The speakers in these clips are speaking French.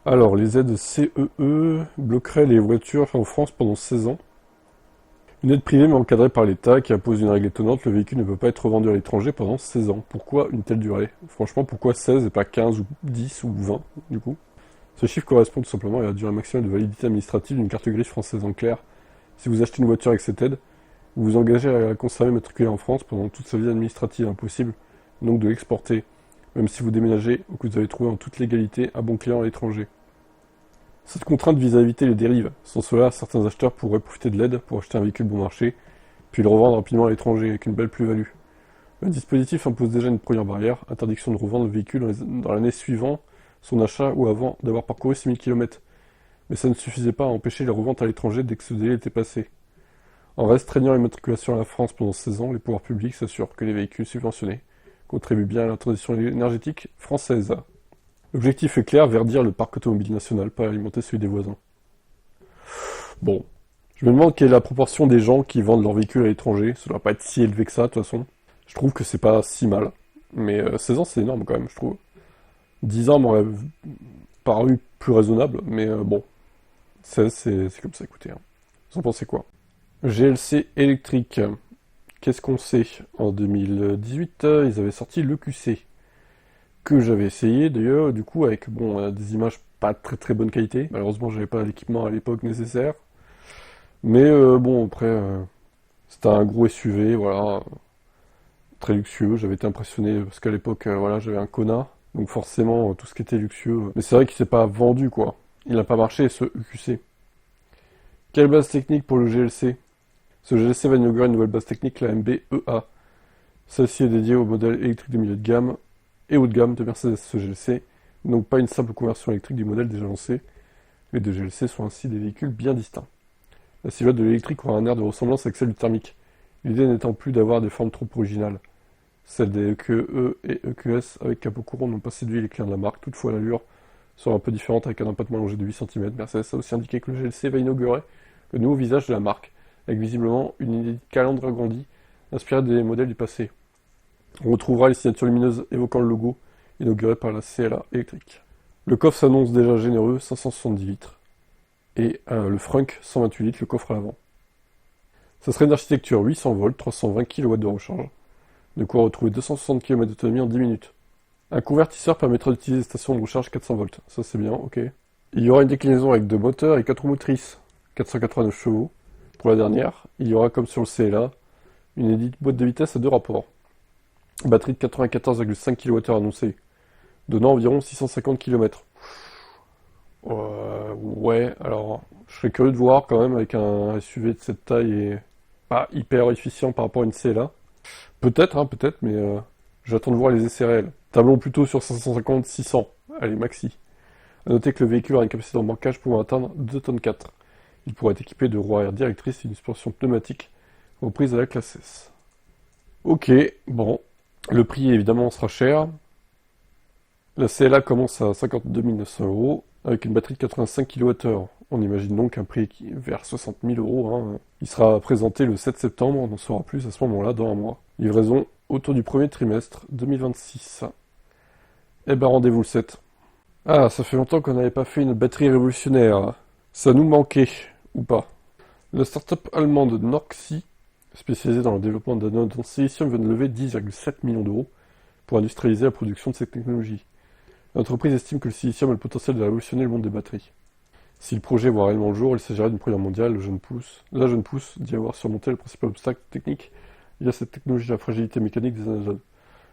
Alors, les aides CEE bloqueraient les voitures en France pendant 16 ans. Une aide privée mais encadrée par l'État qui impose une règle étonnante, le véhicule ne peut pas être revendu à l'étranger pendant 16 ans. Pourquoi une telle durée? Franchement, pourquoi 16 et pas 15 ou 10 ou 20 du coup? Ce chiffre correspond tout simplement à la durée maximale de validité administrative d'une carte grise française. En clair, si vous achetez une voiture avec cette aide, vous vous engagez à la conserver matriculée en France pendant toute sa vie administrative. Impossible donc de l'exporter, même si vous déménagez ou que vous avez trouvé en toute légalité un bon client à l'étranger. Cette contrainte vise à éviter les dérives. Sans cela, certains acheteurs pourraient profiter de l'aide pour acheter un véhicule bon marché, puis le revendre rapidement à l'étranger avec une belle plus-value. Le dispositif impose déjà une première barrière, interdiction de revendre le véhicule dans l'année suivant son achat ou avant d'avoir parcouru 6000 km. Mais ça ne suffisait pas à empêcher les reventes à l'étranger dès que ce délai était passé. En restreignant les matriculations à la France pendant 16 ans, les pouvoirs publics s'assurent que les véhicules subventionnés contribuent bien à la transition énergétique française. L'objectif est clair, verdir le parc automobile national, pas alimenter celui des voisins. Bon, je me demande quelle est la proportion des gens qui vendent leur véhicule à l'étranger. Ça doit pas être si élevé que ça, de toute façon. Je trouve que c'est pas si mal. Mais 16 ans, c'est énorme quand même, je trouve. 10 ans m'aurait paru plus raisonnable, mais bon, 16, c'est comme ça, écoutez. Hein. Vous en pensez quoi? GLC électrique. Qu'est-ce qu'on sait? En 2018, ils avaient sorti le QC. Que j'avais essayé d'ailleurs, du coup, avec bon, des images pas très très bonne qualité. Malheureusement, j'avais pas l'équipement à l'époque nécessaire. Mais bon, après, c'était un gros SUV, voilà, très luxueux. J'avais été impressionné parce qu'à l'époque, voilà, j'avais un Kona, donc forcément, tout ce qui était luxueux. Mais c'est vrai qu'il s'est pas vendu, quoi. Il n'a pas marché, ce EQC. Quelle base technique pour le GLC? Ce GLC va inaugurer une nouvelle base technique, la MB-EA. Celle-ci est dédiée au modèle électrique de milieu de gamme et haut de gamme de Mercedes GLC, donc pas une simple conversion électrique du modèle déjà lancé. Les deux GLC sont ainsi des véhicules bien distincts. La silhouette de l'électrique aura un air de ressemblance avec celle du thermique, l'idée n'étant plus d'avoir des formes trop originales. Celles des EQE et EQS avec capot courant n'ont pas séduit les clients de la marque, toutefois l'allure sera un peu différente avec un empattement allongé de 8 cm. Mercedes a aussi indiqué que le GLC va inaugurer le nouveau visage de la marque, avec visiblement une inédite calandre agrandie, inspirée des modèles du passé. On retrouvera les signatures lumineuses évoquant le logo, inauguré par la CLA électrique. Le coffre s'annonce déjà généreux, 570 litres, et le Frunk, 128 litres, le coffre à l'avant. Ça serait une architecture 800 volts, 320 kW de recharge, de quoi retrouver 260 km d'autonomie en 10 minutes. Un convertisseur permettra d'utiliser des stations de recharge 400 volts, ça c'est bien, ok. Il y aura une déclinaison avec 2 moteurs et 4 roues motrices, 489 chevaux. Pour la dernière, il y aura comme sur le CLA, une édite boîte de vitesse à 2 rapports. Batterie de 94,5 kWh annoncée, donnant environ 650 km. Ouais, alors je serais curieux de voir quand même avec un SUV de cette taille et pas hyper efficient par rapport à une CLA. Peut-être, hein, peut-être, mais j'attends de voir les essais réels. Tablons plutôt sur 550-600, allez maxi. A noter que le véhicule a une capacité d'embarquage pouvant atteindre 2 tonnes 4. Il pourrait être équipé de roues arrière directrices et d'une suspension pneumatique reprise à la classe S. Ok, bon, le prix évidemment sera cher. La CLA commence à 52 900 € avec une batterie de 85 kWh. On imagine donc un prix qui est vers 60 000 €. Hein. Il sera présenté le 7 septembre, on en saura plus à ce moment-là dans un mois. Livraison autour du premier trimestre 2026. Eh ben rendez-vous le 7. Ah, ça fait longtemps qu'on n'avait pas fait une batterie révolutionnaire. Ça nous manquait, ou pas. La start-up allemande Norxy, spécialisée dans le développement d'anodes en silicium, vient de lever 10,7 millions d'euros pour industrialiser la production de cette technologie. L'entreprise estime que le silicium a le potentiel de révolutionner le monde des batteries. Si le projet voit réellement le jour, il s'agirait d'une première mondiale. La jeune pousse d'y avoir surmonté le principal obstacle technique via cette technologie de la fragilité mécanique des anodes.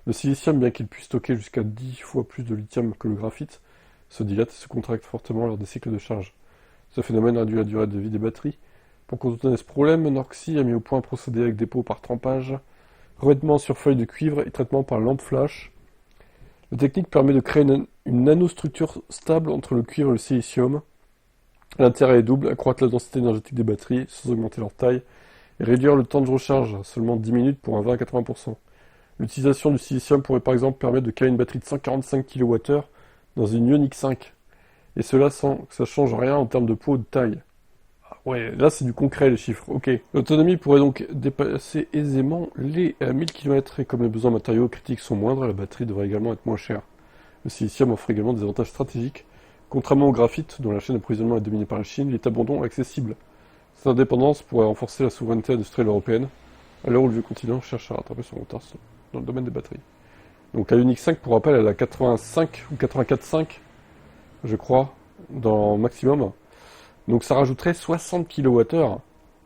Le silicium, bien qu'il puisse stocker jusqu'à 10 fois plus de lithium que le graphite, se dilate et se contracte fortement lors des cycles de charge. Ce phénomène réduit la durée de vie des batteries. Pour contourner ce problème, Norxy a mis au point un procédé avec dépôt par trempage, revêtement sur feuille de cuivre et traitement par lampe flash. La technique permet de créer une nanostructure stable entre le cuivre et le silicium. L'intérêt est double, accroître la densité énergétique des batteries sans augmenter leur taille et réduire le temps de recharge, seulement 10 minutes pour un 20 à 80%. L'utilisation du silicium pourrait par exemple permettre de caler une batterie de 145 kWh dans une Ioniq 5, et cela sans que ça change rien en termes de poids ou de taille. Ah ouais, là c'est du concret les chiffres, ok. L'autonomie pourrait donc dépasser aisément les 1000 km, et comme les besoins matériaux critiques sont moindres, la batterie devrait également être moins chère. Le silicium offre également des avantages stratégiques Contrairement au graphite, dont la chaîne d'approvisionnement est dominée par la Chine, il est abondant et accessible. Cette indépendance pourrait renforcer la souveraineté industrielle européenne, à l'heure où le vieux continent cherche à rattraper son retard dans le domaine des batteries. Donc la Unix 5, pour rappel, elle a 85 ou 84,5, je crois, dans maximum. Donc ça rajouterait 60 kWh,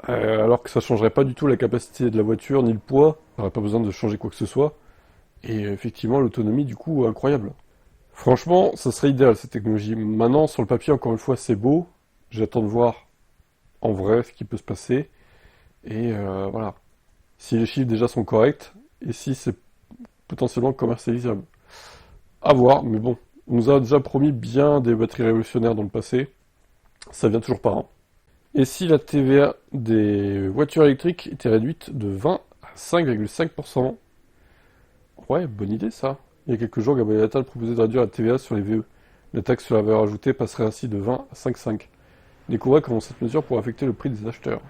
alors que ça changerait pas du tout la capacité de la voiture, ni le poids, il n'y aurait pas besoin de changer quoi que ce soit. Et effectivement, l'autonomie, du coup, incroyable. Franchement, ça serait idéal, cette technologie. Maintenant, sur le papier, encore une fois, c'est beau. J'attends de voir en vrai ce qui peut se passer. Et voilà. Si les chiffres déjà sont corrects, et si c'est potentiellement commercialisable. À voir, mais bon. On nous a déjà promis bien des batteries révolutionnaires dans le passé. Ça vient toujours pas, hein. Et si la TVA des voitures électriques était réduite de 20 à 5,5%? Ouais, bonne idée ça. Il y a quelques jours, Gabriel Attal proposait de réduire la TVA sur les VE. La taxe sur la valeur ajoutée passerait ainsi de 20 à 5,5. Découvrez comment cette mesure pourrait affecter le prix des acheteurs.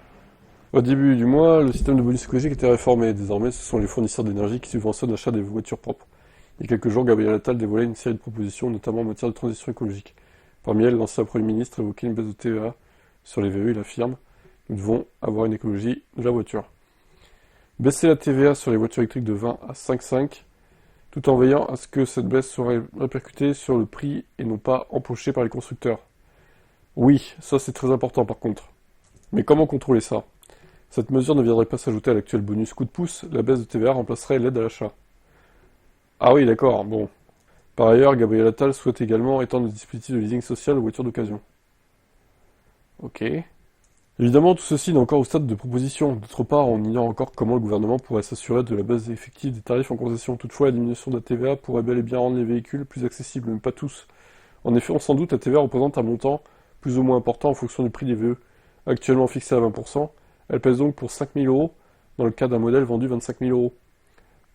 Au début du mois, le système de bonus écologique était réformé. Désormais, ce sont les fournisseurs d'énergie qui subventionnent l'achat des voitures propres. Il y a quelques jours, Gabriel Attal dévoilait une série de propositions, notamment en matière de transition écologique. Parmi elles, l'ancien Premier ministre évoquait une baisse de TVA sur les VE. Il affirme: nous devons avoir une écologie de la voiture. Baisser la TVA sur les voitures électriques de 20 à 5,5, tout en veillant à ce que cette baisse soit répercutée sur le prix et non pas empochée par les constructeurs. Oui, ça c'est très important par contre. Mais comment contrôler ça? Cette mesure ne viendrait pas s'ajouter à l'actuel bonus coup de pouce, la baisse de TVA remplacerait l'aide à l'achat. Ah oui, d'accord, bon. Par ailleurs, Gabriel Attal souhaite également étendre le dispositif de leasing social aux voitures d'occasion. Ok. Évidemment, tout ceci n'est encore au stade de proposition. D'autre part, on ignore encore comment le gouvernement pourrait s'assurer de la baisse effective des tarifs en concession. Toutefois, la diminution de la TVA pourrait bel et bien rendre les véhicules plus accessibles, mais pas tous. En effet, on s'en doute, la TVA représente un montant plus ou moins important en fonction du prix des VE. Actuellement fixé à 20%, elle pèse donc pour 5 000 euros dans le cas d'un modèle vendu 25 000 euros.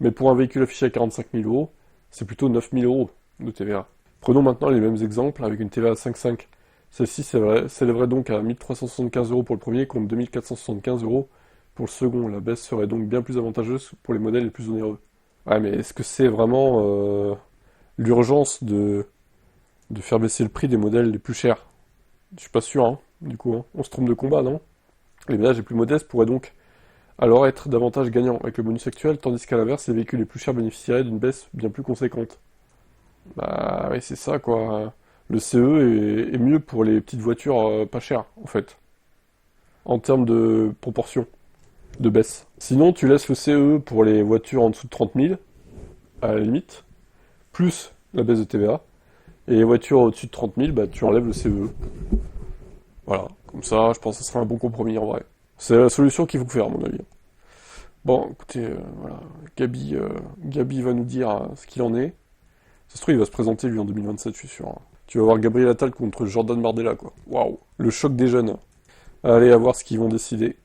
Mais pour un véhicule affiché à 45 000 euros, c'est plutôt 9 000 euros de TVA. Prenons maintenant les mêmes exemples avec une TVA à 5,5. Celle-ci s'élèverait donc à 1 375 euros pour le premier contre 2 475 euros pour le second. La baisse serait donc bien plus avantageuse pour les modèles les plus onéreux. Ouais, mais est-ce que c'est vraiment l'urgence de faire baisser le prix des modèles les plus chers? Je suis pas sûr, hein, du coup. Hein. On se trompe de combat, non? Les ménages les plus modestes pourraient donc alors être davantage gagnants avec le bonus actuel, tandis qu'à l'inverse, les véhicules les plus chers bénéficieraient d'une baisse bien plus conséquente. Bah oui, c'est ça, quoi. Le CE est mieux pour les petites voitures pas chères, en fait, en termes de proportion, de baisse. Sinon, tu laisses le CE pour les voitures en dessous de 30 000, à la limite, plus la baisse de TVA, et les voitures au-dessus de 30 000, bah, tu enlèves le CE. Voilà, comme ça, je pense que ce sera un bon compromis en vrai. C'est la solution qu'il faut faire, à mon avis. Bon, écoutez, voilà, Gabi va nous dire ce qu'il en est. Ça se trouve, il va se présenter, lui, en 2027, je suis sûr. Hein. Tu vas voir Gabriel Attal contre Jordan Bardella, quoi. Waouh, le choc des jeunes. Allez, à voir ce qu'ils vont décider.